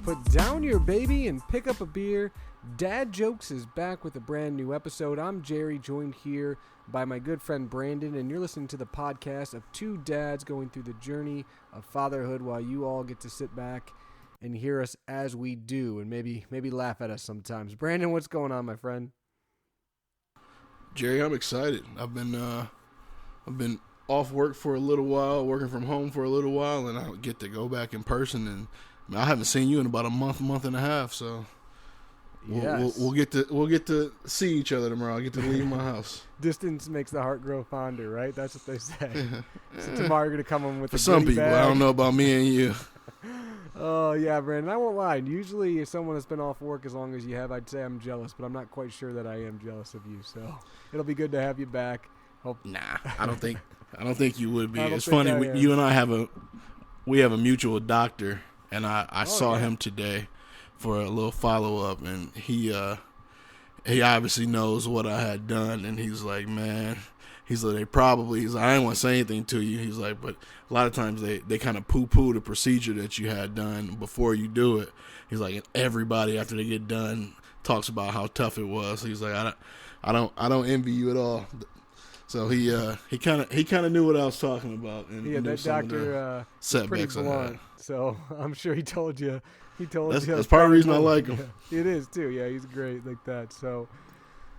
Put down your baby and pick up a beer. Dad Jokes is back with a brand new episode. I'm Jerry, joined here by my good friend Brandon, and you're listening to the podcast of two dads going through the journey of fatherhood while you all get to sit back and hear us as we do and maybe laugh at us sometimes. Brandon, what's going on, my friend? Jerry, I'm excited. I've been off work for a little while, working from home for a little while, and I get to go back in person. And I haven't seen you in about a month and a half. So we'll get to see each other tomorrow. I get to leave my house. Distance makes the heart grow fonder, right? That's what they say. So tomorrow you're gonna come in with for some people. Bag. I don't know about me and you. Oh yeah, Brandon. I won't lie. Usually, if someone has been off work as long as you have, I'd say I'm jealous, but I'm not quite sure that I am jealous of you. So it'll be good to have you back. Nah, I don't think you would be. It's funny. You and I have a mutual doctor, and I saw him today for a little follow up, and he obviously knows what I had done, and he's like, man. He's like, I didn't want to say anything to you. He's like, but a lot of times they kind of poo-poo the procedure that you had done before you do it. He's like, and everybody after they get done talks about how tough it was. He's like, I don't envy you at all. So he kind of knew what I was talking about. And yeah, that doctor pretty blunt. So I'm sure he told you. That's part of the reason I like him. Yeah, it is too. Yeah, he's great like that. So.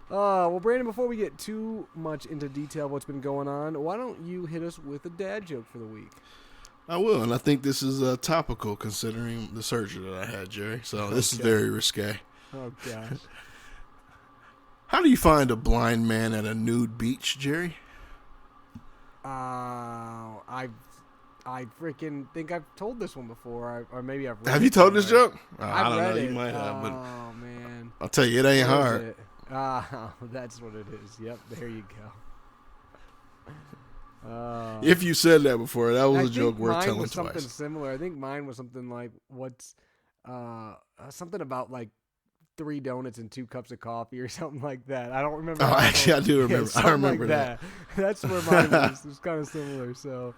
Well, Brandon, before we get too much into detail of what's been going on, why don't you hit us with a dad joke for the week? I will, and I think this is topical considering the surgery that I had, Jerry. So this is very risque. Oh, gosh. How do you find a blind man at a nude beach, Jerry? I freaking think I've told this one before, or maybe I've read Have you told this joke? I don't know. It. You might have, but oh, man. I'll tell you, it ain't hard. That's what it is. Yep, there you go. If you said that before, that was a joke worth telling was twice. Something similar. I think mine was something like something about like 3 donuts and 2 cups of coffee or something like that. I don't remember. Oh, actually, I do remember. Yeah, I remember like that. That's where mine was. It was kind of similar. So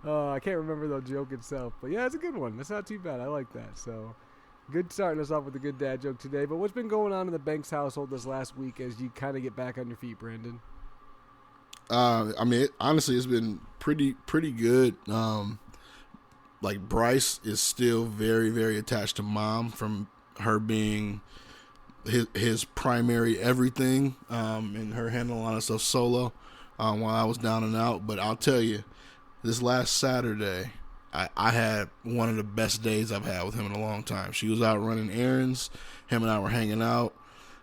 I can't remember the joke itself, but yeah, it's a good one. That's not too bad. I like that. So. Good starting us off with a good dad joke today. But what's been going on in the Banks household this last week as you kind of get back on your feet, Brandon? Honestly, it's been pretty good. Like Bryce is still very, very attached to Mom from her being his primary everything, and her handling a lot of stuff solo while I was down and out. But I'll tell you, this last Saturday, I had one of the best days I've had with him in a long time. She was out running errands. Him and I were hanging out.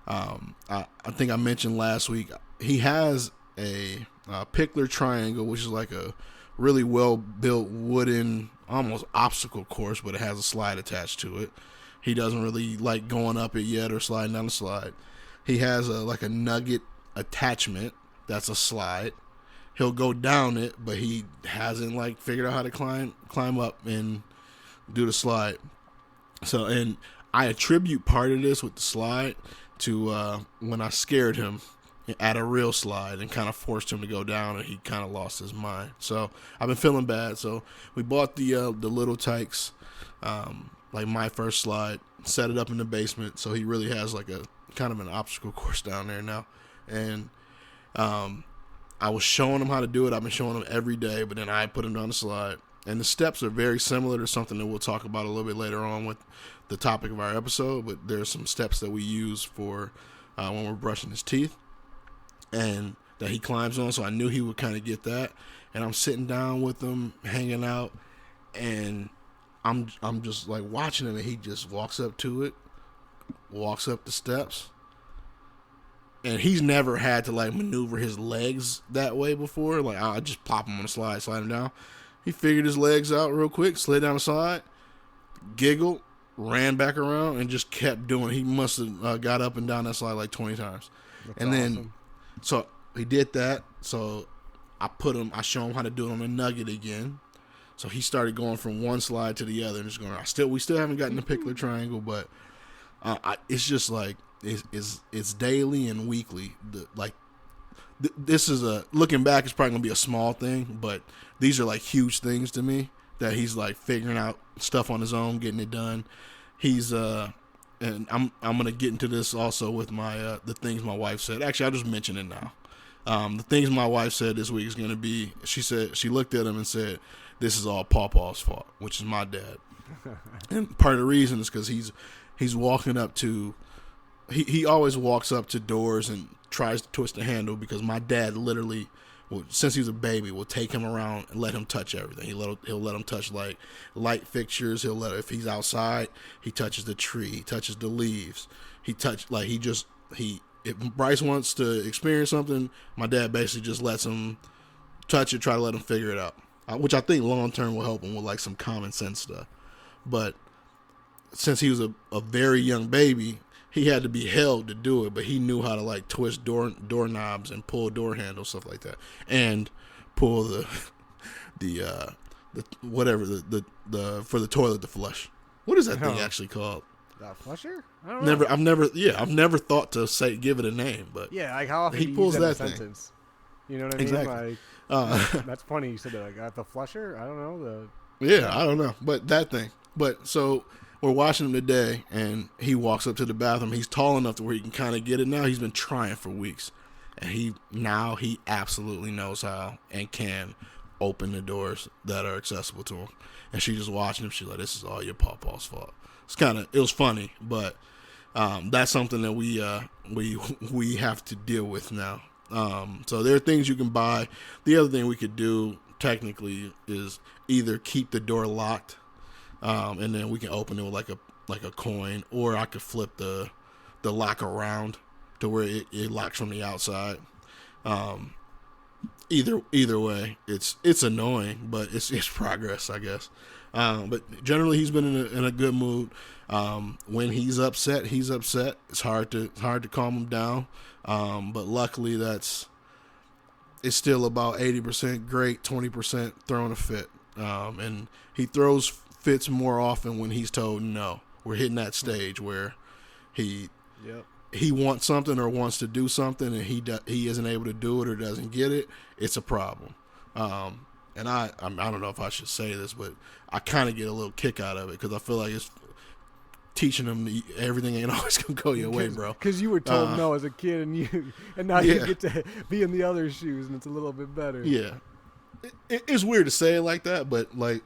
I think I mentioned last week, he has a pickler triangle, which is like a really well-built wooden, almost obstacle course, but it has a slide attached to it. He doesn't really like going up it yet or sliding down the slide. He has a nugget attachment that's a slide. He'll go down it, but he hasn't figured out how to climb up and do the slide. So, and I attribute part of this with the slide to when I scared him at a real slide and kind of forced him to go down, and he kind of lost his mind. So I've been feeling bad. So we bought the little tykes, like my first slide, set it up in the basement. So he really has like a kind of an obstacle course down there now, and I was showing him how to do it. I've been showing him every day, but then I put him down the slide. And the steps are very similar to something that we'll talk about a little bit later on with the topic of our episode. But there's some steps that we use for when we're brushing his teeth and that he climbs on. So I knew he would kind of get that. And I'm sitting down with him, hanging out, and I'm just like watching him, and he just walks up to it, walks up the steps. And he's never had to maneuver his legs that way before. Like I just plop him on the slide him down. He figured his legs out real quick, slid down the slide, giggled, ran back around, and just kept doing it. He must have got up and down that slide like 20 times. That's and awesome. Then, so he did that. So I show him how to do it on the nugget again. So he started going from one slide to the other and just going. We still haven't gotten the pickler triangle, but it's just like. It's daily and weekly. This is looking back, it's probably gonna be a small thing, but these are like huge things to me that he's like figuring out stuff on his own, getting it done. he's and I'm gonna get into this also with my the things my wife said. Actually, I'll just mention it now. The things my wife said this week is gonna be. She said she looked at him and said, "This is all Pawpaw's fault," which is my dad. And part of the reason is because he's walking up to. He always walks up to doors and tries to twist the handle because my dad literally, since he was a baby, will take him around and let him touch everything. He'll let him touch like light fixtures. If he's outside, he touches the tree, he touches the leaves. If Bryce wants to experience something, my dad basically just lets him touch it, try to let him figure it out, which I think long term will help him with like some common sense stuff. But since he was a very young baby, he had to be held to do it, but he knew how to like twist doorknobs and pull door handles, stuff like that, and pull the for the toilet to flush. What is that thing actually called? The flusher? I don't know. I've never thought to give it a name, but yeah, like how often he do you pulls use that that in a thing. sentence? You know what I mean? Exactly. Like, that's funny. You said that. Like the flusher? I don't know. I don't know, but that thing. But so. We're watching him today, and he walks up to the bathroom. He's tall enough to where he can kind of get it now. He's been trying for weeks, and he absolutely knows how and can open the doors that are accessible to him. And she's just watching him. She's like, "This is all your Pawpaw's fault." It was funny, but that's something that we have to deal with now. So there are things you can buy. The other thing we could do technically is either keep the door locked. And then we can open it with like a coin, or I could flip the lock around to where it locks from the outside. Either way, it's annoying, but it's progress, I guess. But generally, he's been in a good mood. When he's upset, It's hard to calm him down. But luckily, it's still about 80% great, 20% throwing a fit. And he throws fits more often when he's told no. We're hitting that stage where he wants something or wants to do something, and he isn't able to do it or doesn't get it. It's a problem. And I don't know if I should say this, but I kind of get a little kick out of it because I feel like it's teaching him everything ain't always gonna go your way, bro. Because you were told no as a kid, and now you get to be in the other shoes, and it's a little bit better. Yeah, it's weird to say it like that, but like.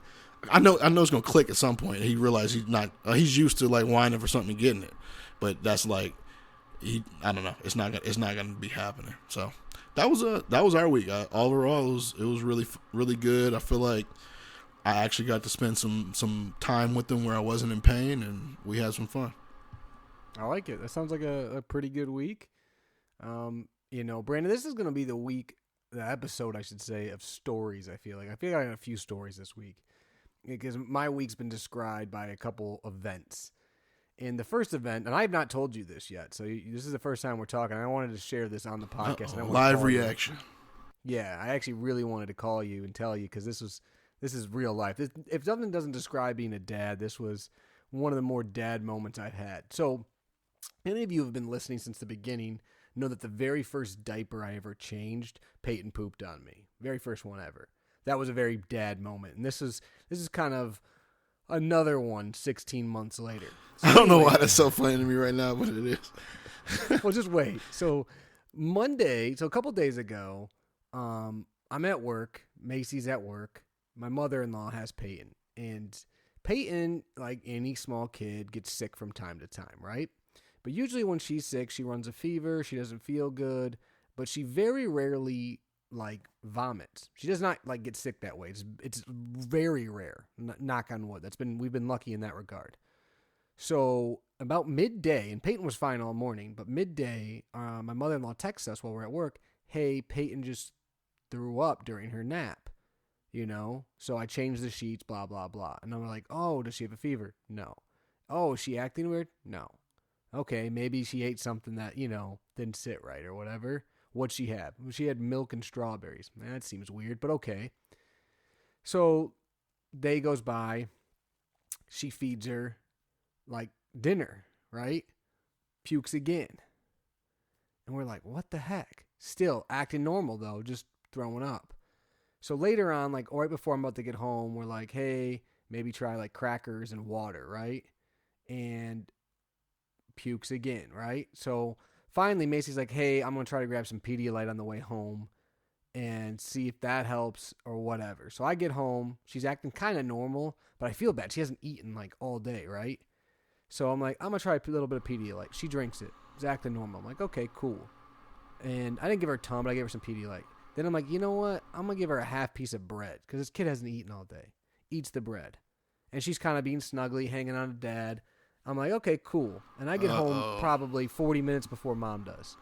I know it's gonna click at some point. He realized he's used to like whining for something and getting it, but that's like I don't know. It's not gonna be happening. So that was our week. Overall, it was really good. I feel like I actually got to spend some time with him where I wasn't in pain, and we had some fun. I like it. That sounds like a pretty good week. Brandon, this is gonna be the episode I should say of stories. I feel like I got a few stories this week. Because my week's been described by a couple events. And the first event, and I have not told you this yet, so this is the first time we're talking. I wanted to share this on the podcast. And live reaction. Yeah, I actually really wanted to call you and tell you because this is real life. If something doesn't describe being a dad, this was one of the more dad moments I've had. So any of you who have been listening since the beginning know that the very first diaper I ever changed, Peyton pooped on me. Very first one ever. That was a very dad moment. And this is kind of another one 16 months later. So I don't know why that's so funny to me right now, but it is. Well, just wait. So a couple days ago, I'm at work. Macy's at work. My mother-in-law has Peyton. And Peyton, like any small kid, gets sick from time to time, right? But usually when she's sick, she runs a fever. She doesn't feel good. But she very rarely vomits. She does not get sick that way. It's very rare. Knock on wood. We've been lucky in that regard. So about midday, and Peyton was fine all morning, but midday, my mother-in-law texts us while we're at work, "Hey, Peyton just threw up during her nap." So I changed the sheets, blah blah blah. And I'm like, "Oh, does she have a fever?" No. "Oh, is she acting weird?" No. Okay, maybe she ate something that didn't sit right or whatever. What'd she have? She had milk and strawberries. Man, that seems weird, but okay. So, day goes by. She feeds her, dinner, right? Pukes again. And we're like, what the heck? Still acting normal, though, just throwing up. So, later on, right before I'm about to get home, we're like, hey, maybe try, crackers and water, right? and pukes again, right? So finally Macy's like, hey, I'm going to try to grab some Pedialyte on the way home and see if that helps or whatever. So I get home. She's acting kind of normal, but I feel bad. She hasn't eaten like all day, right? So I'm like, I'm going to try a little bit of Pedialyte. She drinks it. It's acting normal. I'm like, okay, cool. And I didn't give her a ton, but I gave her some Pedialyte. Then I'm like, you know what? I'm going to give her a half piece of bread because this kid hasn't eaten all day. Eats the bread. And she's kind of being snuggly, hanging on to dad. I'm like, okay, cool. And I get home probably 40 minutes before Mom does.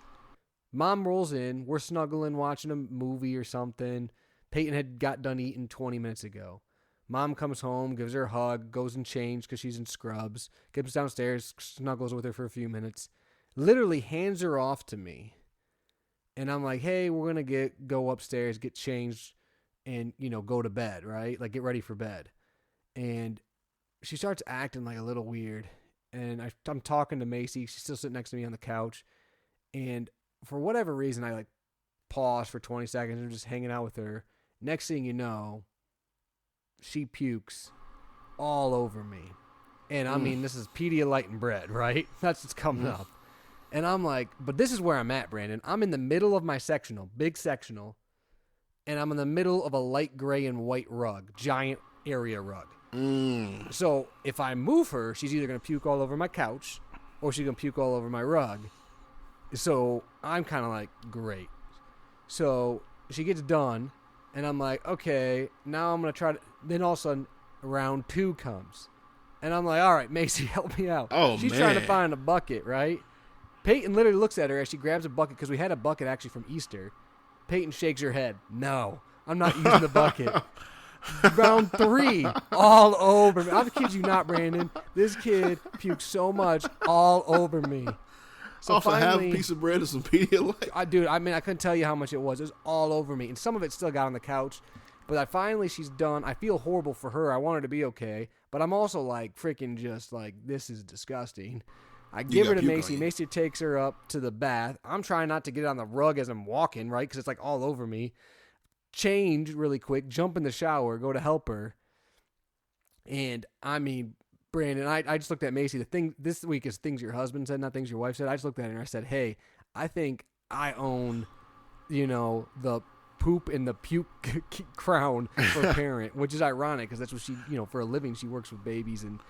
Mom rolls in. We're snuggling, watching a movie or something. Peyton had got done eating 20 minutes ago. Mom comes home, gives her a hug, goes and changes because she's in scrubs, gets downstairs, snuggles with her for a few minutes, literally hands her off to me. And I'm like, hey, we're going to go upstairs, get changed, and, go to bed, right? Like, get ready for bed. And she starts acting like a little weird. And I'm talking to Macy. She's still sitting next to me on the couch. And for whatever reason, I, pause for 20 seconds and just hanging out with her. Next thing you know, she pukes all over me. And, I mean, this is Pedialyte and bread, right? That's what's coming up. And I'm like, but this is where I'm at, Brandon. I'm in the middle of my sectional, big sectional, and I'm in the middle of a light gray and white rug, giant area rug. So if I move her, she's either going to puke all over my couch or she's going to puke all over my rug. So I'm kind of like, great. So she gets done, and I'm like, okay, now I'm going to try to. Then all of a sudden, round 2 comes. And I'm like, all right, Macy, help me out. Oh, She's man. trying to find a bucket, right? Peyton literally looks at her as she grabs a bucket, because we had a bucket actually from Easter. Peyton shakes her head. No, I'm not using the bucket. Round 3, all over me. I kid you not, Brandon. This kid puked so much all over me. So off finally, a half piece of bread and some Pedialyte. I couldn't tell you how much it was. It was all over me. And some of it still got on the couch. But she's done. I feel horrible for her. I want her to be okay. But I'm also like, freaking just like, this is disgusting. I give her to Macy. Macy takes her up to the bath. I'm trying not to get on the rug as I'm walking, right? Because it's like all over me. Change really quick, jump in the shower, go to help her. And I mean, Brandon, I just looked at Macy. The thing this week is things your husband said, not things your wife said. I just looked at her and I said, hey, I think I own, the poop and the puke crown for a parent, which is ironic because that's what she, for a living, she works with babies and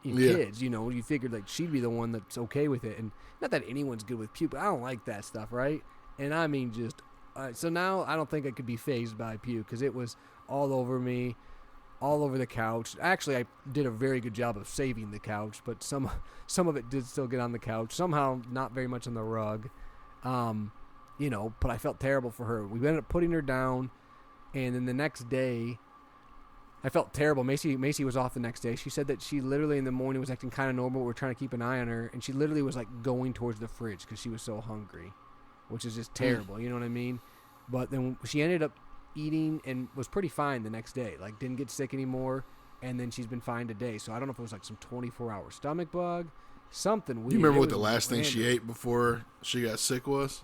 kids. You figured like she'd be the one that's okay with it. And not that anyone's good with puke, but I don't like that stuff, right? And I mean, just so now I don't think I could be fazed by puke because it was all over me, all over the couch. Actually, I did a very good job of saving the couch, but some of it did still get on the couch. Somehow, not very much on the rug. But I felt terrible for her. We ended up putting her down, and then the next day, I felt terrible. Macy was off the next day. She said that she literally in the morning was acting kind of normal. We were trying to keep an eye on her, and she literally was like going towards the fridge because she was so hungry, which is just terrible. You know what I mean? But then she ended up eating and was pretty fine the next day. Like, didn't get sick anymore, and then she's been fine today. So I don't know if it was like some 24-hour stomach bug, something weird. You remember what the last thing she ate before she got sick was?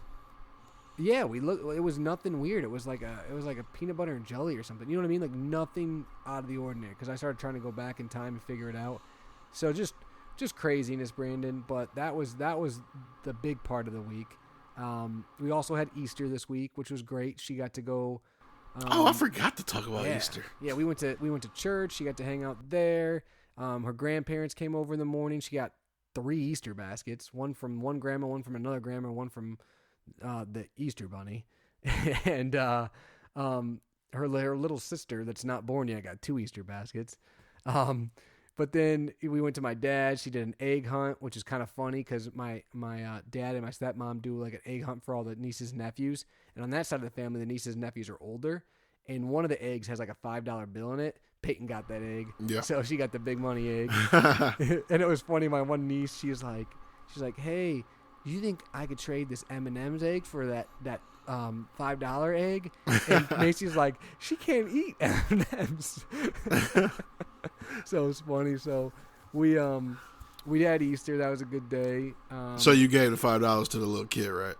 Yeah, it was nothing weird. It was like a peanut butter and jelly or something. You know what I mean? Like nothing out of the ordinary. Because I started trying to go back in time and figure it out. So just craziness, Brandon. But that was the big part of the week. We also had Easter this week, which was great. She got to go. I forgot to talk about Easter. Yeah, we went to church. She got to hang out there. Her grandparents came over in the morning. She got 3 Easter baskets. One from one grandma, one from another grandma, one from the Easter bunny. And her little sister that's not born yet got 2 Easter baskets. But then we went to my dad. She did an egg hunt, which is kind of funny because my dad and my stepmom do like an egg hunt for all the nieces and nephews. And on that side of the family, the nieces and nephews are older. And one of the eggs has like a $5 bill in it. Peyton got that egg. Yeah. So she got the big money egg. And it was funny. My one niece, she's like, hey, do you think I could trade this M&M's egg for that $5 egg? And Macy's like, she can't eat M&M's. So it's funny. So we had Easter. That was a good day. So you gave the $5 to the little kid, right?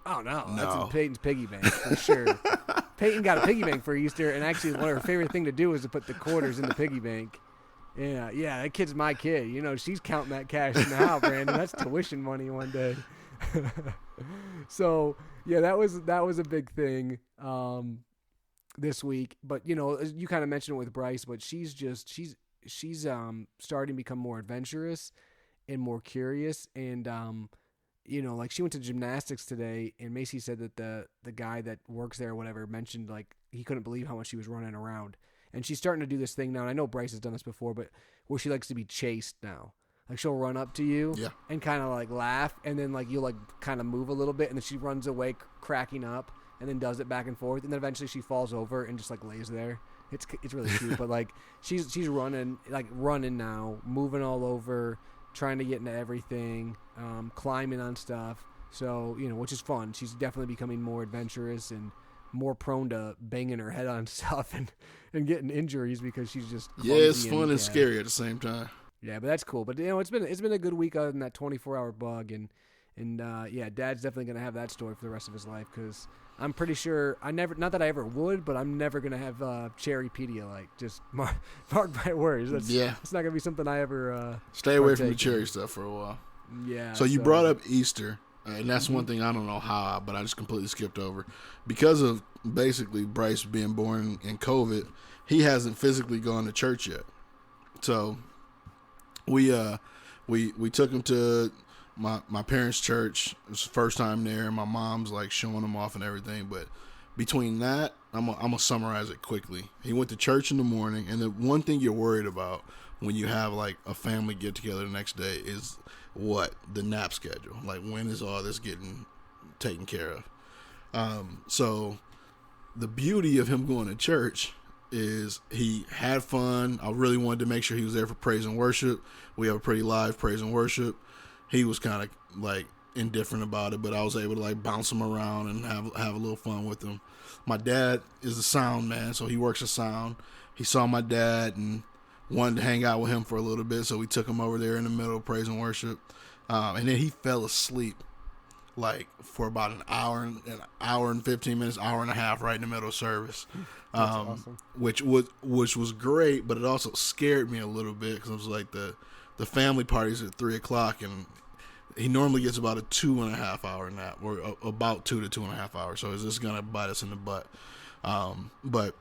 Oh no, that's in Peyton's piggy bank for sure. Peyton got a piggy bank for Easter, and actually one of her favorite thing to do is to put the quarters in the piggy bank. Yeah, that kid's my kid. You know, she's counting that cash now, Brandon. That's tuition money one day. So yeah, that was a big thing this week. But you know, you kind of mentioned it with Bryce, but she's starting to become more adventurous and more curious. And you know, like she went to gymnastics today, and Macy said that the guy that works there or whatever mentioned like he couldn't believe how much she was running around. And she's starting to do this thing now, and I know Bryce has done this before, but where she likes to be chased now. Like she'll run up to you and kind of like laugh, and then like you'll like kind of move a little bit, and then she runs away cracking up, and then does it back and forth, and then eventually she falls over and just like lays there. It's really cute, but like she's running now, moving all over, trying to get into everything, climbing on stuff. So you know, which is fun. She's definitely becoming more adventurous and more prone to banging her head on stuff and getting injuries because she's just it's fun and scary at the same time. Yeah, but that's cool. But you know, it's been a good week other than that 24-hour bug, and yeah, Dad's definitely gonna have that story for the rest of his life because I'm pretty sure not that I ever would, but I'm never gonna have cherry Pedialyte. Just mark my words. It's not gonna be something I ever stay away from the cherry stuff for a while. Yeah. So you brought up Easter. And that's one thing I don't know how, but I just completely skipped over. Because of basically Bryce being born in COVID, he hasn't physically gone to church yet. So we took him to my parents' church. It was the first time there, and my mom's like showing him off and everything. But between that, I'm gonna summarize it quickly. He went to church in the morning, and the one thing you're worried about when you have like a family get together the next day is the nap schedule. Like, when is all this getting taken care of? So the beauty of him going to church is he had fun. I really wanted to make sure he was there for praise and worship. We have a pretty live praise and worship. He was kind of like indifferent about it, but I was able to like bounce him around and have a little fun with him. My dad is the sound man, so he works the sound. He saw my dad and wanted to hang out with him for a little bit, so we took him over there in the middle of praise and worship. And then he fell asleep like for about an hour and 15 minutes, hour and a half, right in the middle of service. Awesome. which was great, but it also scared me a little bit because it was like the family party's at 3:00, and he normally gets about a 2.5 hour nap, or about 2 to 2.5 hours. So is this gonna bite us in the butt? But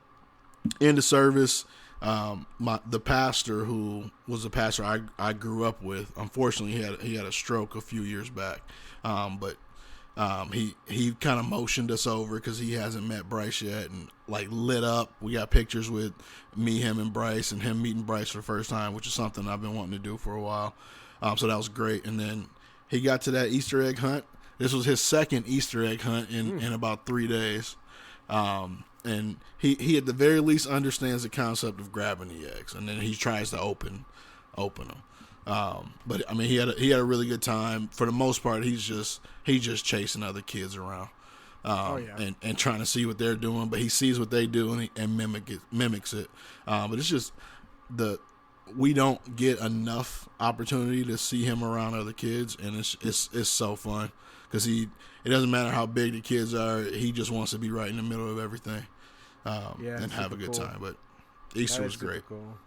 in the service, the pastor, who was the pastor I grew up with, unfortunately he had a stroke a few years back. But he kind of motioned us over because he hasn't met Bryce yet, and like lit up. We got pictures with me, him, and Bryce, and him meeting Bryce for the first time, which is something I've been wanting to do for a while. So that was great. And then he got to that Easter egg hunt. This was his second Easter egg hunt in about 3 days. And he at the very least understands the concept of grabbing the eggs, and then he tries to open them. But I mean, he had a really good time. For the most part, he's just chasing other kids around, and trying to see what they're doing. But he sees what they do and mimics it. But it's just we don't get enough opportunity to see him around other kids, and it's so fun because it doesn't matter how big the kids are. He just wants to be right in the middle of everything, and have a good time. But Easter was great. Cool.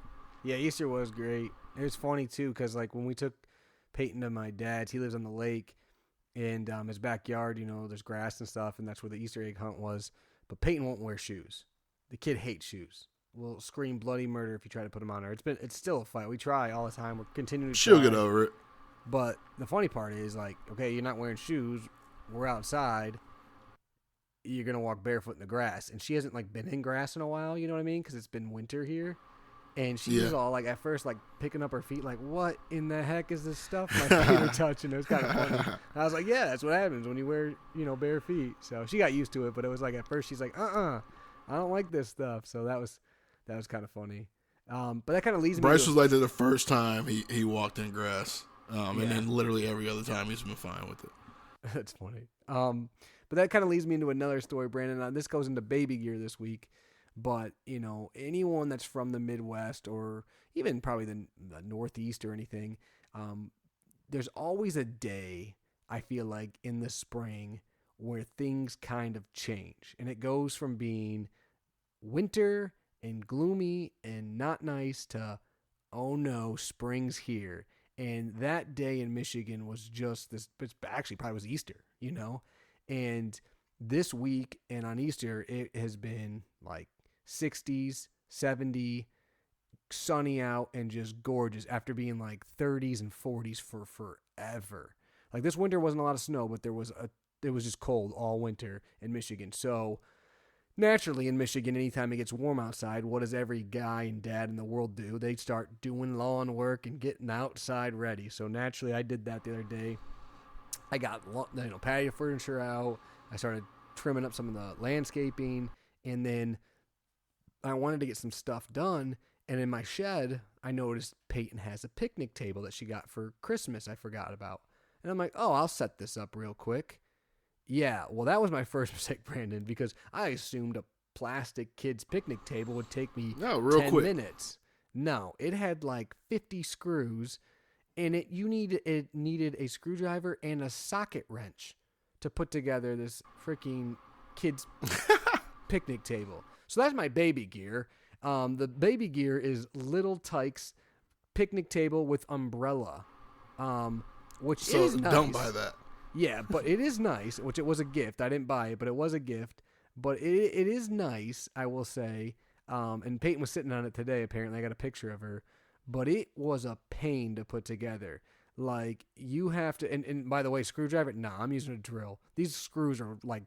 Yeah, Easter was great. It was funny too because like when we took Peyton to my dad's, he lives on the lake, and his backyard, you know, there's grass and stuff, and that's where the Easter egg hunt was. But Peyton won't wear shoes. The kid hates shoes. Will scream bloody murder if you try to put him on her. It's still a fight. We try all the time. We're continuing to She'll get over it. But the funny part is, like, okay, you're not wearing shoes. We're outside. You're going to walk barefoot in the grass. And she hasn't, like, been in grass in a while, you know what I mean? Because it's been winter here. And she was all, like, at first, like, picking up her feet, like, what in the heck is this stuff my feet are touching? It was kind of funny. And I was like, yeah, that's what happens when you wear, you know, bare feet. So she got used to it. But it was like, at first, she's like, I don't like this stuff. So that was kind of funny. But that kind of leads me Bryce was like that the first time he walked in grass. And then literally every other time he's been fine with it. That's funny. But that kind of leads me into another story, Brandon. This goes into baby gear this week. But, you know, anyone that's from the Midwest or even probably the Northeast or anything, there's always a day, I feel like, in the spring where things kind of change. And it goes from being winter and gloomy and not nice to oh no, spring's here. And that day in Michigan was just this, it actually probably was Easter, you know? And this week and on Easter, it has been like 60s, 70, sunny out, and just gorgeous after being like 30s and 40s for forever. Like this winter wasn't a lot of snow, but it was just cold all winter in Michigan. So naturally, in Michigan, anytime it gets warm outside, what does every guy and dad in the world do? They start doing lawn work and getting outside ready. So naturally, I did that the other day. I got patio furniture out. I started trimming up some of the landscaping, and then I wanted to get some stuff done. And in my shed, I noticed Peyton has a picnic table that she got for Christmas I forgot about. And I'm like, oh, I'll set this up real quick. Yeah, well, that was my first mistake, Brandon, because I assumed a plastic kid's picnic table would take me 10 minutes. No, it had like 50 screws, and it needed a screwdriver and a socket wrench to put together this freaking kid's picnic table. So that's my baby gear. The baby gear is Little Tyke's picnic table with umbrella, which is nice. Don't buy that. Yeah, but it is nice, which it was a gift. I didn't buy it, but it was a gift. But it is nice, I will say. And Peyton was sitting on it today, apparently. I got a picture of her. But it was a pain to put together. Like, you have to... And by the way, screwdriver? Nah, I'm using a drill. These screws are like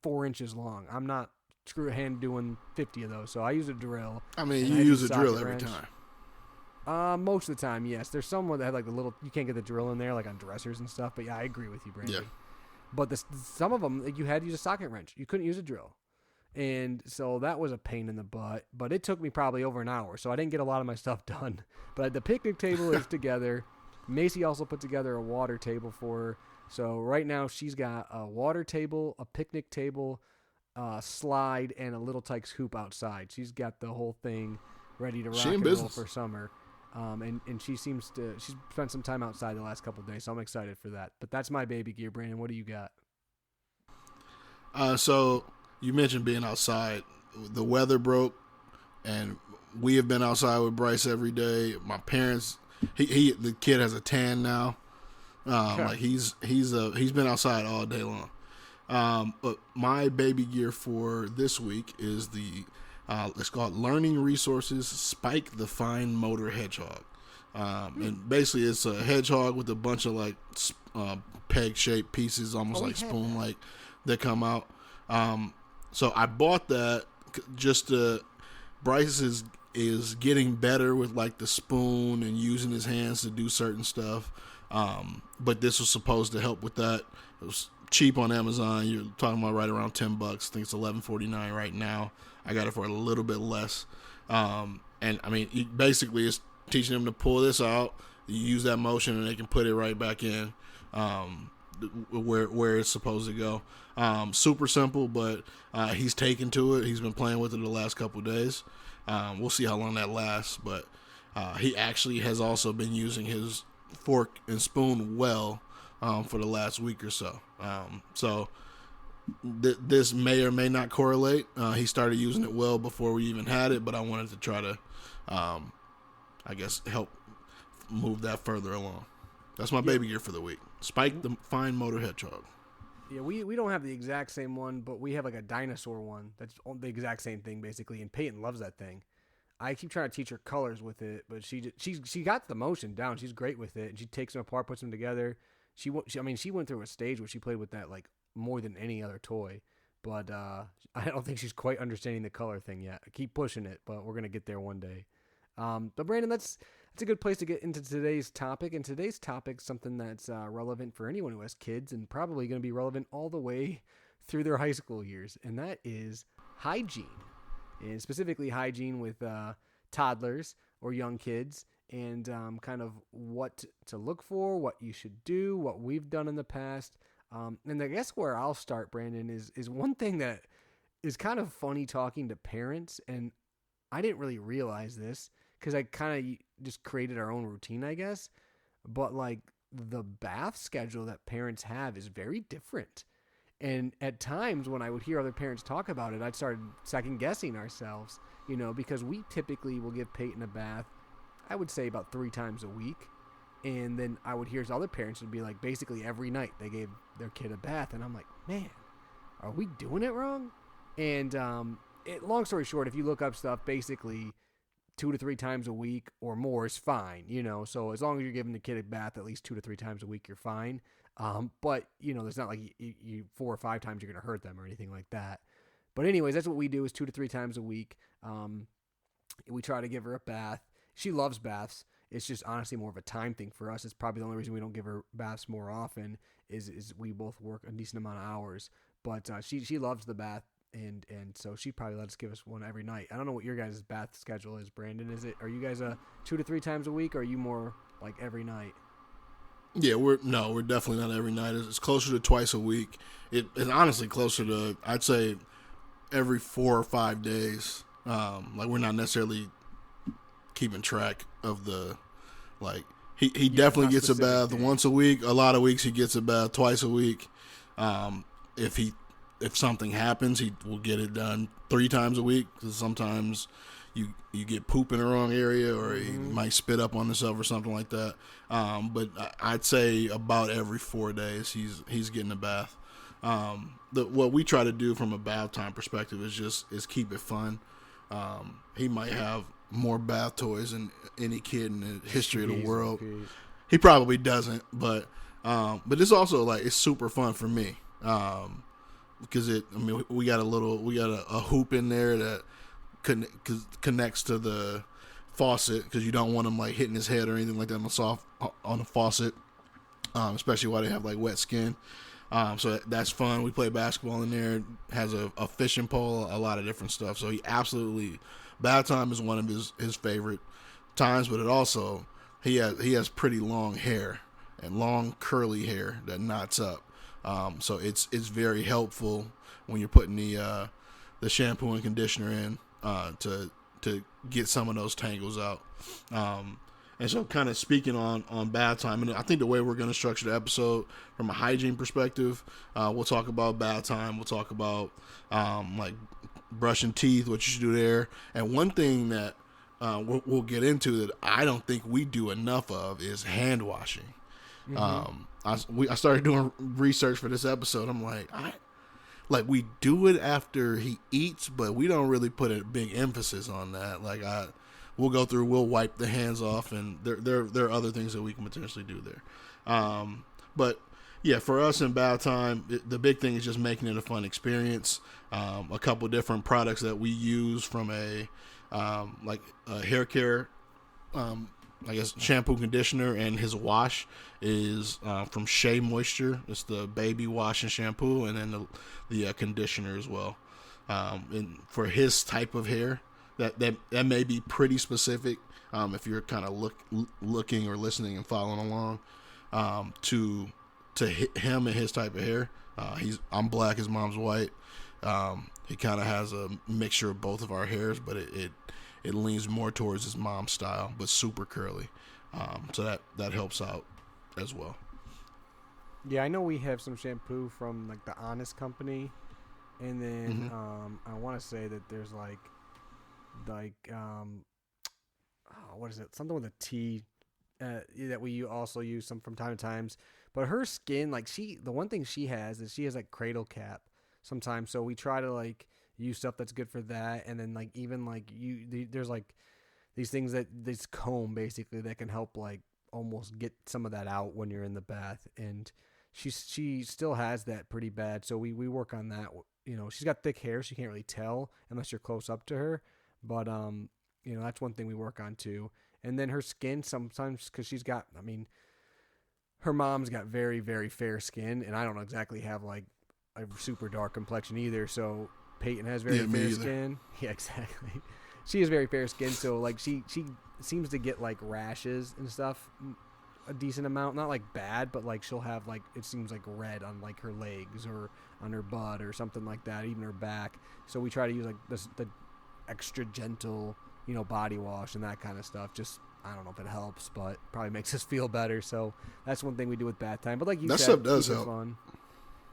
4 inches long. I'm not hand doing 50 of those, so I use a drill. I mean, you use a drill every time. Most of the time, yes. There's some that have like the little, you can't get the drill in there, like on dressers and stuff. But yeah, I agree with you, Brandon. Yeah. But some of them, you had to use a socket wrench. You couldn't use a drill. And so that was a pain in the butt. But it took me probably over an hour, so I didn't get a lot of my stuff done. But the picnic table is together. Macy also put together a water table for her. So right now she's got a water table, a picnic table, slide, and a Little Tyke's hoop outside. She's got the whole thing ready to rock and roll for summer. And she's spent some time outside the last couple of days, so I'm excited for that. But that's my baby gear, Brandon. What do you got? So you mentioned being outside. The weather broke, and we have been outside with Bryce every day. My parents, the kid has a tan now. Like he's been outside all day long. But my baby gear for this week is the let's call it Learning Resources Spike the Fine Motor Hedgehog. And basically it's a hedgehog with a bunch of like peg-shaped pieces, almost like spoon-like, that come out. So I bought that just to... Bryce is getting better with like the spoon and using his hands to do certain stuff. But this was supposed to help with that. It was cheap on Amazon. You're talking about right around $10. I think it's $11.49 right now. I got it for a little bit less. And I mean, basically it's teaching them to pull this out, you use that motion, and they can put it right back in where it's supposed to go. Super simple, but he's taken to it. He's been playing with it the last couple of days. We'll see how long that lasts, but he actually has also been using his fork and spoon well for the last week or so. So this may or may not correlate. He started using it well before we even had it, but I wanted to try to, I guess, help move that further along. That's my baby gear for the week. Spike the Fine Motor Hedgehog. Yeah, we don't have the exact same one, but we have like a dinosaur one that's the exact same thing basically, and Peyton loves that thing. I keep trying to teach her colors with it, but she got the motion down. She's great with it, and she takes them apart, puts them together. She went through a stage where she played with that like more than any other toy, but I don't think she's quite understanding the color thing yet. I keep pushing it, but we're gonna get there one day. But Brandon, that's a good place to get into today's topic. And today's topic is something that's relevant for anyone who has kids, and probably going to be relevant all the way through their high school years, and that is hygiene, and specifically hygiene with toddlers or young kids, and kind of what to look for, what you should do, what we've done in the past. And I guess where I'll start, Brandon, is one thing that is kind of funny talking to parents, and I didn't really realize this because I kind of just created our own routine, I guess. But like the bath schedule that parents have is very different. And at times when I would hear other parents talk about it, I'd start second guessing ourselves, because we typically will give Peyton a bath I would say about 3 times a week. And then I would hear other parents would be like, basically every night they gave their kid a bath. And I'm like, man, are we doing it wrong? And long story short, if you look up stuff, basically 2 to 3 times a week or more is fine, you know. So as long as you're giving the kid a bath at least 2 to 3 times a week, you're fine. But, you know, there's not like you 4 or 5 times you're going to hurt them or anything like that. But anyways, that's what we do is 2 to 3 times a week. We try to give her a bath. She loves baths. It's just honestly more of a time thing for us. It's probably the only reason we don't give her baths more often is we both work a decent amount of hours. But she loves the bath, and so she probably lets us give us one every night. I don't know what your guys' bath schedule is, Brandon. Are you guys 2 to 3 times a week, or are you more like every night? Yeah, we're definitely not every night. It's closer to twice a week. It's honestly closer to, I'd say, every 4 or 5 days. Like we're not necessarily keeping track of the, like, he definitely gets a bath once a week. A lot of weeks he gets a bath twice a week. If something happens, he will get it done 3 times a week, because sometimes you get poop in the wrong area, or he might spit up on himself or something like that. But I'd say about every 4 days he's getting a bath. What we try to do from a bath time perspective is keep it fun. He might have more bath toys than any kid in the history of the world. He probably doesn't, but it's also like it's super fun for me. Because we got a hoop in there that connects to the faucet, because you don't want him like hitting his head or anything like that on the faucet, especially while they have like wet skin. So that's fun. We play basketball in there. Has a fishing pole, a lot of different stuff. So he absolutely, bath time is one of his favorite times. But it also he has pretty long hair and long curly hair that knots up. So it's very helpful when you're putting the shampoo and conditioner in to get some of those tangles out. And so kind of speaking on bath time, and I think the way we're going to structure the episode from a hygiene perspective, we'll talk about bath time. We'll talk about like brushing teeth, what you should do there. And one thing that we'll get into that I don't think we do enough of is hand washing. I started doing research for this episode. I'm like, we do it after he eats, but we don't really put a big emphasis on that. Like we'll go through, we'll wipe the hands off, and there are other things that we can potentially do there. But yeah, for us in bath time, the big thing is just making it a fun experience. A couple different products that we use from a hair care, I guess shampoo, conditioner, and his wash is from Shea Moisture. It's the baby wash and shampoo, and then the conditioner as well. And for his type of hair, that may be pretty specific if you're kind of looking or listening and following along to him and his type of hair. I'm black, his mom's white. He kind of has a mixture of both of our hairs, but it leans more towards his mom's style, but super curly. So that helps out as well. Yeah, I know we have some shampoo from like the Honest Company, and then I want to say that there's what is it? Something with a T that we also use some from time to times. But her skin, like the one thing she has is she has like cradle cap sometimes. So we try to like use stuff that's good for that, and then like even like there's like these things this comb basically that can help like almost get some of that out when you're in the bath. And she still has that pretty bad, so we work on that. You know, she's got thick hair, so you can't really tell unless you're close up to her. But you know, that's one thing we work on too. And then her skin sometimes, because her mom's got very, very fair skin, and I don't exactly have like a super dark complexion either. So Peyton has very fair skin. Yeah, exactly. She has very fair skin, so like she seems to get like rashes and stuff a decent amount. Not like bad, but like she'll have like, it seems like red on like her legs or on her butt or something like that, even her back. So we try to use like the extra gentle, you know, body wash and that kind of stuff. Just, I don't know if it helps, but probably makes us feel better. So that's one thing we do with bath time. But like you said, stuff does keep help. It fun.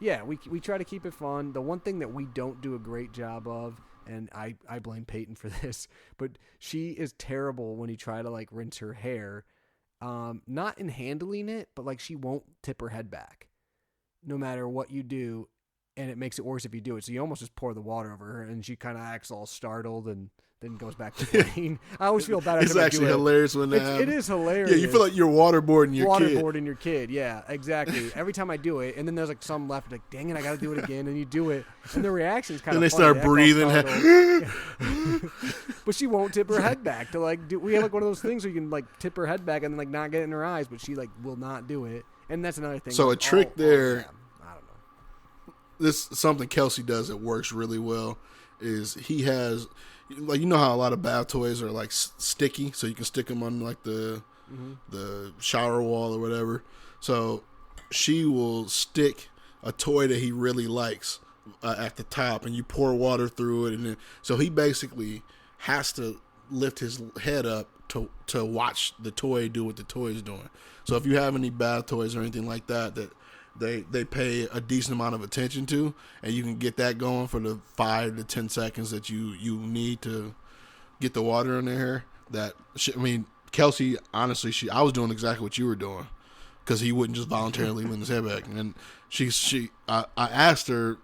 Yeah, we try to keep it fun. The one thing that we don't do a great job of and I blame Peyton for this, but she is terrible when you try to like rinse her hair. Not in handling it, but like she won't tip her head back no matter what you do. And it makes it worse if you do it. So you almost just pour the water over her, and she kind of acts all startled and then goes back to playing. I always feel bad. It's actually hilarious when that happens. It is hilarious. Yeah, you feel like you're waterboarding your kid. Yeah, exactly. Every time I do it, and then there's like some left, like, dang it, I got to do it again. And you do it, and the reaction is kind of. And they start breathing. But she won't tip her head back to like do. We have like one of those things where you can like tip her head back and then like not get it in her eyes, but she like will not do it. And that's another thing. So like, a trick there. Yeah. This something Kelsey does that works really well is he has, like, you know how a lot of bath toys are like sticky, so you can stick them on like the shower wall or whatever. So she will stick a toy that he really likes at the top, and you pour water through it, and then, so he basically has to lift his head up to watch the toy do what the toy is doing. So if you have any bath toys or anything like that they pay a decent amount of attention to, and you can get that going for the 5 to 10 seconds that you need to get the water in their hair. Kelsey, honestly, I was doing exactly what you were doing, because he wouldn't just voluntarily lean his head back. And I asked her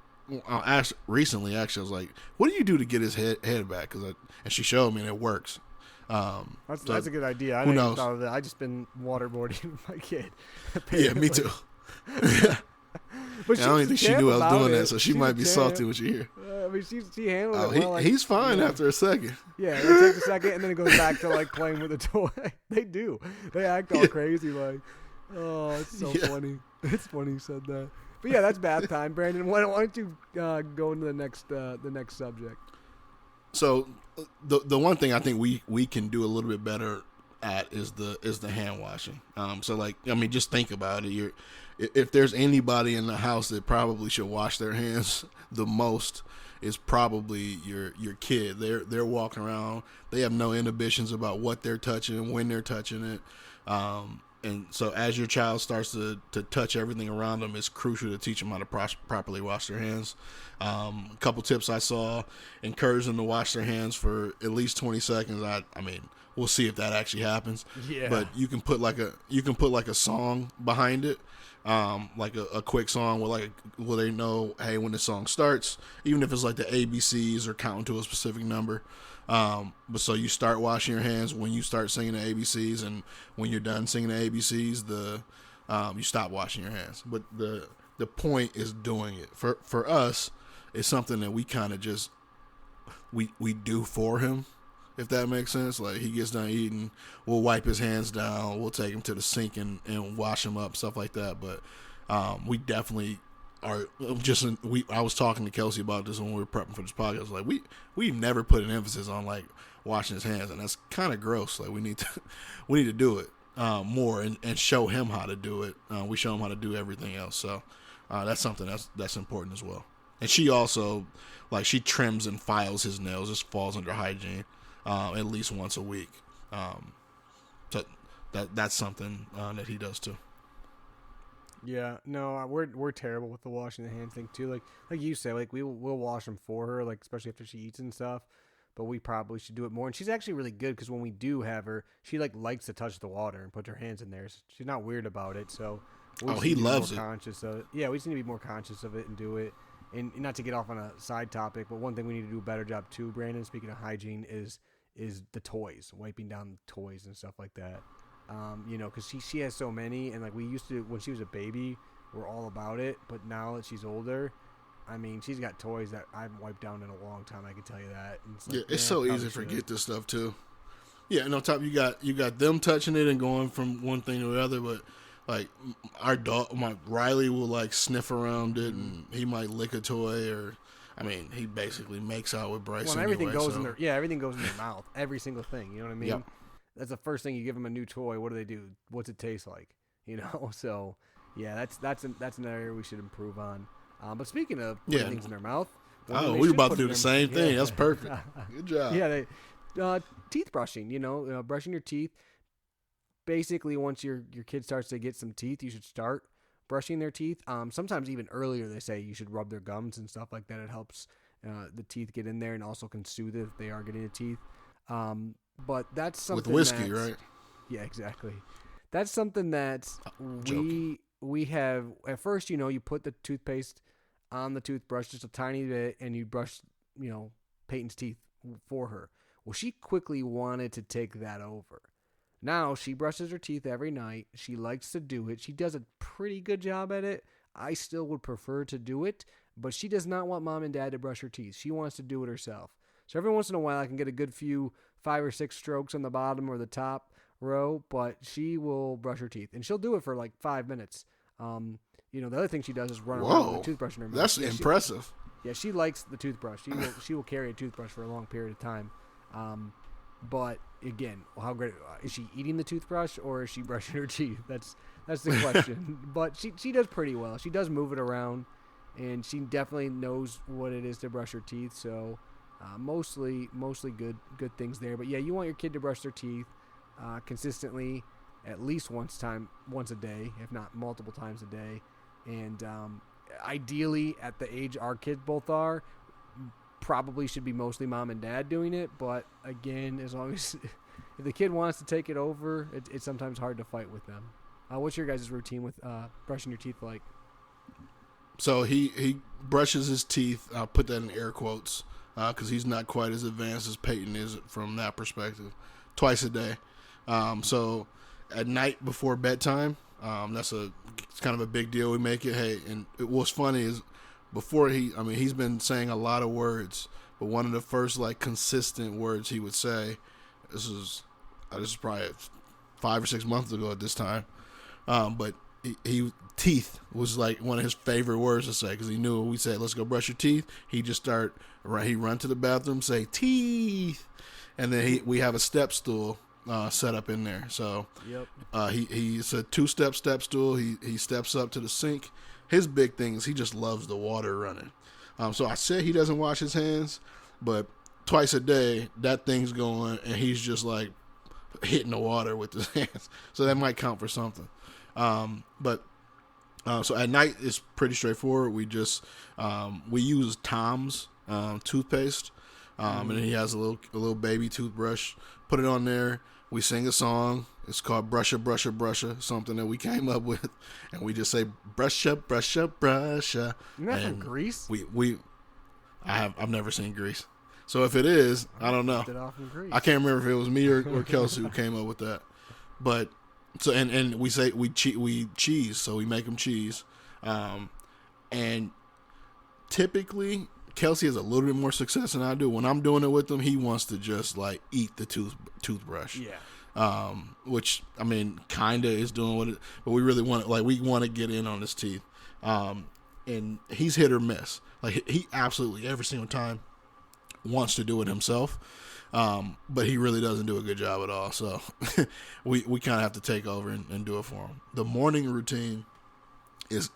recently, actually, I was like, what do you do to get his head back? And she showed me, and it works. That's a good idea. I who didn't knows? thought of that. I just been waterboarding my kid. Yeah, me too. But I don't even think she knew I was doing that, so she might be champ. salty when she hear. She handled it well. He's fine after a second. Yeah, it takes a second, and then it goes back to like playing with a toy. They do. They act all crazy, like, oh, it's so funny. It's funny you said that. But yeah, that's bath time, Brandon. Why don't you go into the next subject? So the one thing I think we can do a little bit better at is the hand washing. So like, I mean, just think about it. If there's anybody in the house that probably should wash their hands the most, is probably your kid. They're walking around. They have no inhibitions about what they're touching, when they're touching it. And so as your child starts to touch everything around them, it's crucial to teach them how to properly wash their hands. A couple tips I saw: encourage them to wash their hands for at least 20 seconds. I mean, we'll see if that actually happens. Yeah. But you can put like a song behind it, like a quick song where they know, hey, when the song starts, even if it's like the ABCs or counting to a specific number. But so you start washing your hands when you start singing the ABCs, and when you're done singing the ABCs, you stop washing your hands. But the point is doing it. For us, it's something that we kind of just we do for him, if that makes sense. Like, he gets done eating, we'll wipe his hands down, we'll take him to the sink and wash him up, stuff like that. But we definitely are I was talking to Kelsey about this when we were prepping for this podcast. Like, we've never put an emphasis on like washing his hands, and that's kind of gross. Like, we need to do it more and show him how to do it. We show him how to do everything else. So that's something that's important as well. And she also, like, she trims and files his nails. This falls under hygiene at least once a week. So that's something that he does too. Yeah, no, we're terrible with the washing the hands thing too. Like you said, like we'll wash them for her, like especially after she eats and stuff. But we probably should do it more. And she's actually really good, because when we do have her, she like likes to touch the water and put her hands in there. She's not weird about it. So he loves it. Conscious of it. Yeah, we just need to be more conscious of it and do it. And not to get off on a side topic, but one thing we need to do a better job too, Brandon, speaking of hygiene, is the toys, wiping down toys and stuff like that. Because she has so many, and like we used to, when she was a baby, we're all about it. But now that she's older, I mean, she's got toys that I haven't wiped down in a long time. I can tell you that. And it's like, it's so easy to forget this stuff too. Yeah, and on top you got them touching it and going from one thing to the other. But like our dog, my Riley will like sniff around it, and he might lick a toy, or I mean, he basically makes out with Bryce. Well, everything goes in their everything goes in their mouth. Every single thing. You know what I mean? Yep. That's the first thing you give them a new toy. What do? What's it taste like? So yeah, that's an area we should improve on. But speaking of putting things in their mouth, we were about to do the same thing. That's perfect. Good job. Yeah, teeth brushing. Brushing your teeth. Basically, once your kid starts to get some teeth, you should start brushing their teeth. Sometimes even earlier, they say you should rub their gums and stuff like that. It helps the teeth get in there and also can soothe it if they are getting the teeth. But that's something with whiskey, right? Yeah, exactly. That's something that we have. At first, you put the toothpaste on the toothbrush just a tiny bit, and you brush, Peyton's teeth for her. Well, she quickly wanted to take that over. Now she brushes her teeth every night. She likes to do it. She does a pretty good job at it. I still would prefer to do it, but she does not want mom and dad to brush her teeth. She wants to do it herself. So every once in a while, I can get a good few 5 or 6 strokes on the bottom or the top row, but she will brush her teeth, and she'll do it for like 5 minutes. The other thing she does is run around with a toothbrush in her mouth. That's impressive. She likes the toothbrush. She will carry a toothbrush for a long period of time. But again, how great is she eating the toothbrush or is she brushing her teeth? That's the question. But she does pretty well. She does move it around, and she definitely knows what it is to brush her teeth. So mostly good things there. But yeah, you want your kid to brush their teeth consistently, at least once a day, if not multiple times a day. And ideally, at the age our kids both are, probably should be mostly mom and dad doing it. But again, as long as if the kid wants to take it over, it's sometimes hard to fight with them. What's your guys' routine with brushing your teeth like? So he brushes his teeth. I'll put that in air quotes because he's not quite as advanced as Peyton is from that perspective. Twice a day. So at night before bedtime, it's kind of a big deal. We make it. Hey, and what's funny is before he's been saying a lot of words, but one of the first like consistent words he would say, this is probably 5 or 6 months ago at this time, but he teeth was like one of his favorite words to say because he knew when we said let's go brush your teeth, he run to the bathroom, say teeth, and then we have a step stool set up in there. So yep. He's a 2-step step stool. He steps up to the sink. His big thing is he just loves the water running. So I said he doesn't wash his hands, but twice a day that thing's going and he's just like hitting the water with his hands. So that might count for something. So at night it's pretty straightforward. We just we use Tom's toothpaste, and then he has a little baby toothbrush. Put it on there. We sing a song. It's called Brusha, Brusha, Brusha, something that we came up with. And we just say, Brusha, Brusha, Brusha. Isn't that from Grease? I've never seen Grease. So if it is, I don't know. I can't remember if it was me or Kelsey who came up with that. But, so and we say, we cheese, so we make them cheese. And typically, Kelsey has a little bit more success than I do. When I'm doing it with him, he wants to just like eat the toothbrush. Yeah. Which I mean, kinda is doing what it, but we really want to get in on his teeth. And he's hit or miss. Like he absolutely every single time wants to do it himself. But he really doesn't do a good job at all. So we kind of have to take over and do it for him. The morning routine is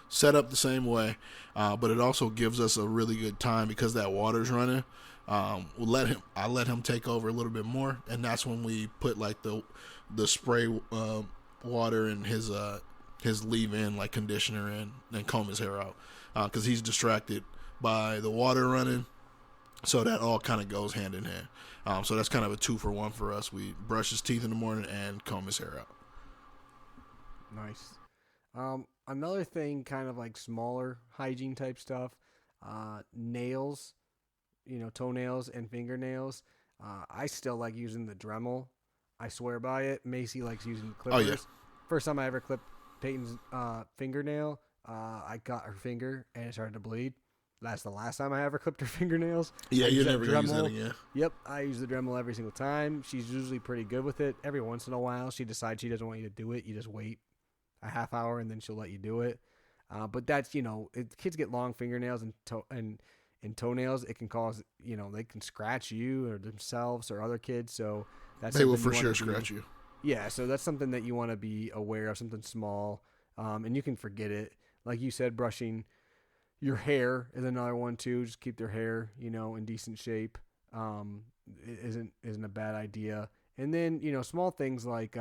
set up the same way, but it also gives us a really good time because that water's running. I let him take over a little bit more, and that's when we put like the spray water and his leave-in like conditioner in and comb his hair out because he's distracted by the water running. So that all kind of goes hand in hand. So that's kind of a 2-for-1 for us. We brush his teeth in the morning and comb his hair out. Nice. Another thing, kind of like smaller hygiene type stuff, nails, toenails and fingernails. I still like using the Dremel. I swear by it. Macy likes using clippers. Oh, yeah. First time I ever clipped Peyton's fingernail, I got her finger and it started to bleed. That's the last time I ever clipped her fingernails. Yeah, you never use that again. Yep, I use the Dremel every single time. She's usually pretty good with it. Every once in a while, she decides she doesn't want you to do it. You just wait a half hour and then she'll let you do it. But that's, kids get long fingernails and toenails. It can cause, they can scratch you or themselves or other kids. So they will for sure scratch you. Yeah, so that's something that you want to be aware of, something small, and you can forget it. Like you said, brushing your hair is another one too. Just keep their hair, in decent shape. It isn't a bad idea. And then, small things like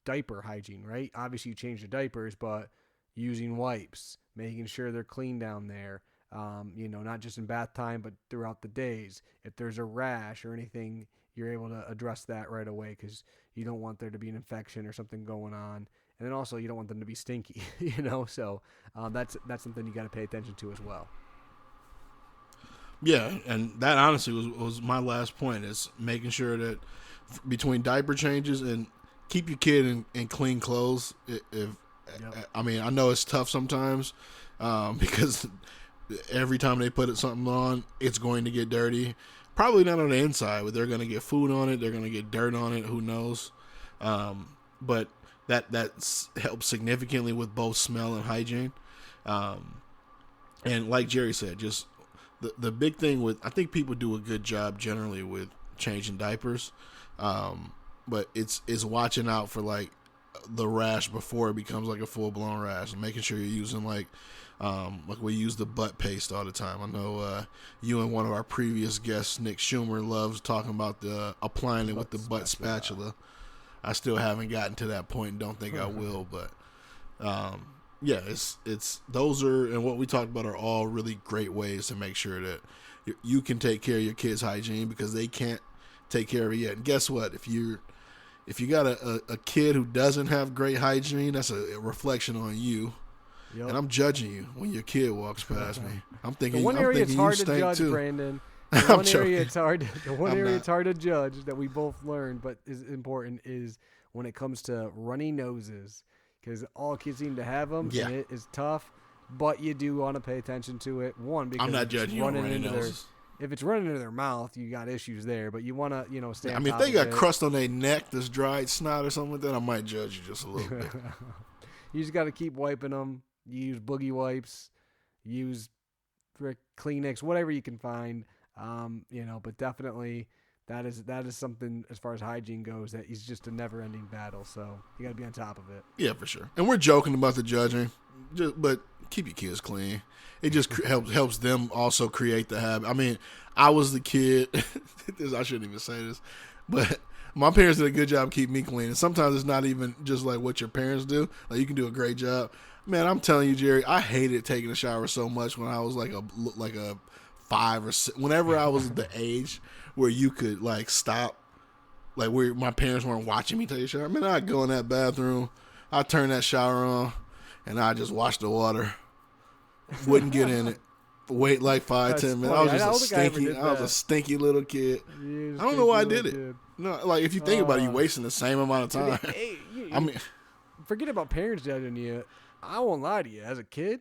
diaper hygiene, right? Obviously you change the diapers, but using wipes, making sure they're clean down there. Not just in bath time, but throughout the days. If there's a rash or anything, you're able to address that right away because you don't want there to be an infection or something going on. And then also you don't want them to be stinky, So that's something you got to pay attention to as well. Yeah, and that honestly was my last point, is making sure that between diaper changes and keep your kid in clean clothes. I mean, I know it's tough sometimes because every time they put something on, it's going to get dirty. Probably not on the inside, but they're going to get food on it. They're going to get dirt on it. Who knows? But that helps significantly with both smell and hygiene. And like Jerry said, just the big thing with, I think people do a good job generally with changing diapers, but it's watching out for like the rash before it becomes like a full blown rash, and making sure you're using like we use the butt paste all the time. I know you and one of our previous guests, Nick Schumer, loves talking about applying it with the butt spatula. I still haven't gotten to that point and don't think I will, but yeah, it's those are, and what we talked about are all really great ways to make sure that you can take care of your kids' hygiene, because they can't take care of it yet. And guess what? If you got a kid who doesn't have great hygiene, that's a reflection on you. Yep. And I'm judging you when your kid walks past me. I'm thinking, the one area it's hard to judge, too. Brandon. The one area it's hard to judge that we both learned, but is important, is when it comes to runny noses, because all kids seem to have them, and it is tough. But you do want to pay attention to it. One, because I'm not judging you on runny noses. If it's running into their mouth, you got issues there. But you want to, stay. I mean, if they got crust on their neck, that's dried snot or something like that, I might judge you just a little bit. You just got to keep wiping them. You use boogie wipes, use Kleenex, whatever you can find. But definitely that is something, as far as hygiene goes, that is just a never-ending battle. So you got to be on top of it. Yeah, for sure. And we're joking about the judging, but keep your kids clean. It just helps them also create the habit. I mean, I was the kid. I shouldn't even say this, but my parents did a good job keeping me clean. And sometimes it's not even just like what your parents do. Like, you can do a great job. Man, I'm telling you, Jerry, I hated taking a shower so much when I was like a 5 or 6. Whenever I was the age where you could like stop, like where my parents weren't watching me take a shower. Man, I'd go in that bathroom, I'd turn that shower on, and I'd just wash the water. Wouldn't get in it. Wait like 5-10 minutes. I was a stinky little kid. I don't know why I did it. No, like if you think about it, you're wasting the same amount of time. I mean, forget about parents judging you. I won't lie to you. As a kid,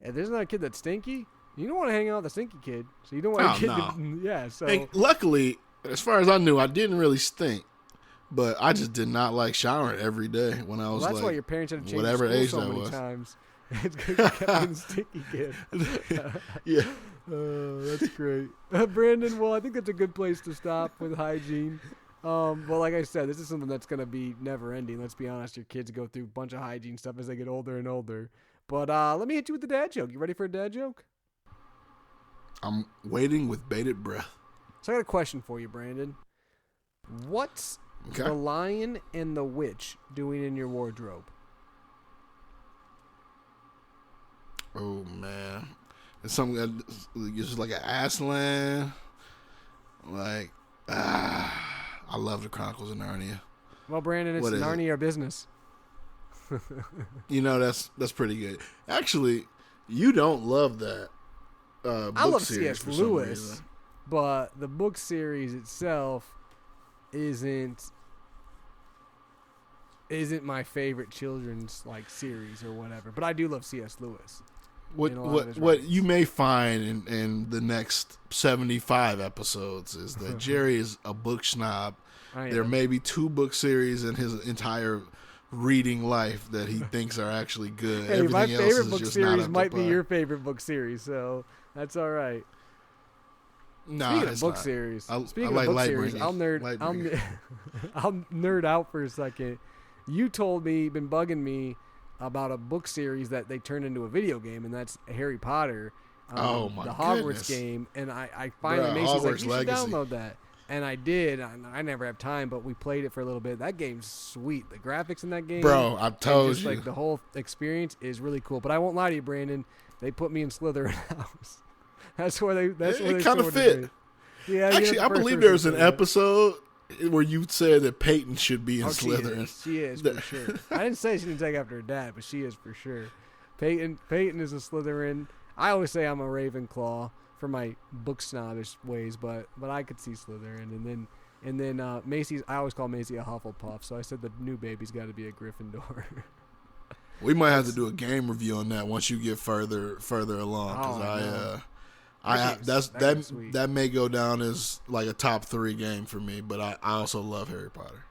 if there's not a kid that's stinky, you don't want to hang out with the stinky kid. So you don't want a kid to, yeah. So hey, luckily, as far as I knew, I didn't really stink. But I just did not like showering every day when I was that's why your parents had to change whatever school age so that many was. times. It's because you kept being stinky kid. Yeah. That's great. Brandon, well, I think that's a good place to stop with hygiene. Well, like I said, this is something that's going to be never ending. Let's be honest. Your kids go through a bunch of hygiene stuff as they get older and older. But let me hit you with the dad joke. You ready for a dad joke? I'm waiting with bated breath. So I got a question for you, Brandon. What's the Lion and the Witch doing in your wardrobe? Oh, man. It's something that it's just like an Aslan. Like, I love the Chronicles of Narnia. Well, Brandon, it's Narnia business. That's pretty good. Actually, you don't love that I love C.S. Lewis, but the book series itself isn't my favorite children's series or whatever. But I do love C.S. Lewis. What you may find in the next 75 episodes is that Jerry is a book snob. There may be 2 book series in his entire reading life that he thinks are actually good. Hey, everything my else favorite is book just series not might be your favorite book series, so that's all right. Speaking of book series, I'll nerd out for a second. You told me, been bugging me about a book series that they turned into a video game, and that's Harry Potter. The Hogwarts game, and I finally Mason's like, you should download that. And I did. I never have time, but we played it for a little bit. That game's sweet. The graphics in that game, bro, I told you, the whole experience is really cool. But I won't lie to you, Brandon. They put me in Slytherin house. That's where they. That's where it they kind of sorted fit. it. Yeah, Actually, I believe there's an episode where you said that Peyton should be in Slytherin. She is for sure. I didn't say she didn't take after her dad, but she is for sure. Peyton is a Slytherin. I always say I'm a Ravenclaw for my book snobbish ways, but I could see Slytherin. And then Macy's. I always call Macy a Hufflepuff, so I said the new baby's got to be a Gryffindor. We might have to do a game review on that once you get further along, because that may go down as like a top 3 game for me. But I also love Harry Potter.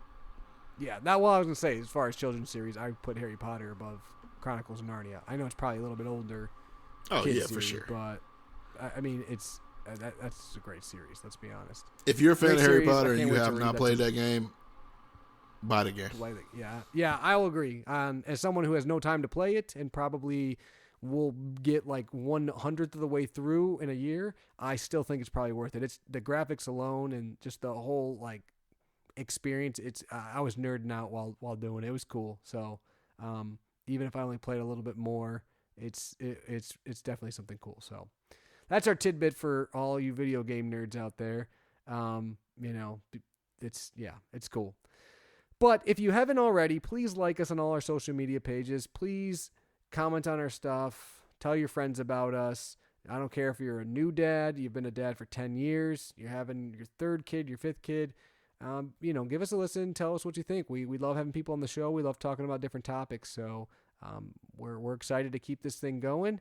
Yeah, I was gonna say, as far as children's series, I put Harry Potter above Chronicles of Narnia. I know it's probably a little bit older. Oh yeah, series, for sure. But I mean, it's that's a great series. Let's be honest. If you're a fan of Harry series, Potter and you wait have to not read played that game, buy the game. Yeah, I will agree. As someone who has no time to play it and probably will get like 1/100th of the way through in a year, I still think it's probably worth it. It's the graphics alone and just the whole like experience. It's I was nerding out while doing it. It was cool. So even if I only played a little bit more, it's definitely something cool. So that's our tidbit for all you video game nerds out there. It's cool. But if you haven't already, please like us on all our social media pages. Please comment on our stuff. Tell your friends about us. I don't care if you're a new dad, you've been a dad for 10 years, you're having your 3rd kid, your 5th kid. Give us a listen. Tell us what you think. We love having people on the show. We love talking about different topics. So we're excited to keep this thing going.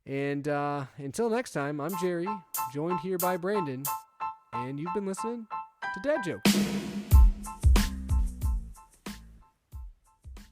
And until next time, I'm Jerry, joined here by Brandon, and you've been listening to Dad Jokes.